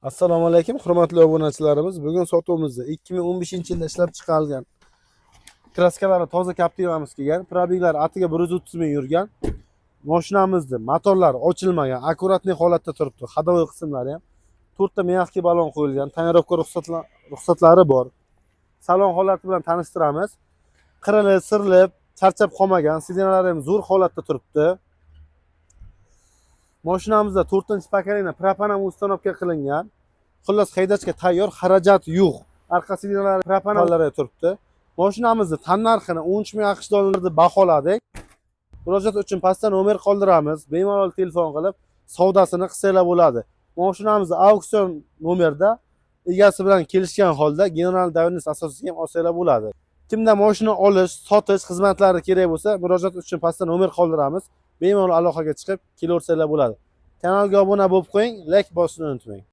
Assalomu alaykum, hurmatli obunachilarimiz. Bugun sotuvimizda 2015-yilda ishlab chiqarilgan kraskalari toza Captiva'miz kelgan. Probeglari atiga 130 ming yurgan. Mashinamizda motorlari ochilmagan, akkuratniy holatda turibdi. Ходовой qismlari ham 4 ta mexanik balon qo'yilgan. Tonirovka ruxsatlari bor. Salon holati bilan tanishtiramiz. Qirilib, sirilib, charchab qolmagan, sidinalari ham zo'r holatda turibdi. Mashinamizda 4-pokoleniya propan uстановка qilingan. Xullas haydashga tayyor, xarajat yo'q. Orqa sidinalari propan hollari turibdi. Mashinamizni tan narxini 13 ming AQSh dollarida baholadik. Murojaat uchun pastda nomer qoldiramiz. Bemalol telefon qilib savdosini qilsanglar bo'ladi. Mashinamizni auksion nomerda egasi bilan kelishgan holda general davlat asosiga ham olsanglar bo'ladi. Kimda mashina olish, sotish xizmatlari kerak bo'lsa, murojaat uchun pastda nomer qoldiramiz. Bemalol aloqaga chiqib kelaversanglar bo'ladi. Kanalga obuna bo'lib qo'ying, like bosishni unutmang.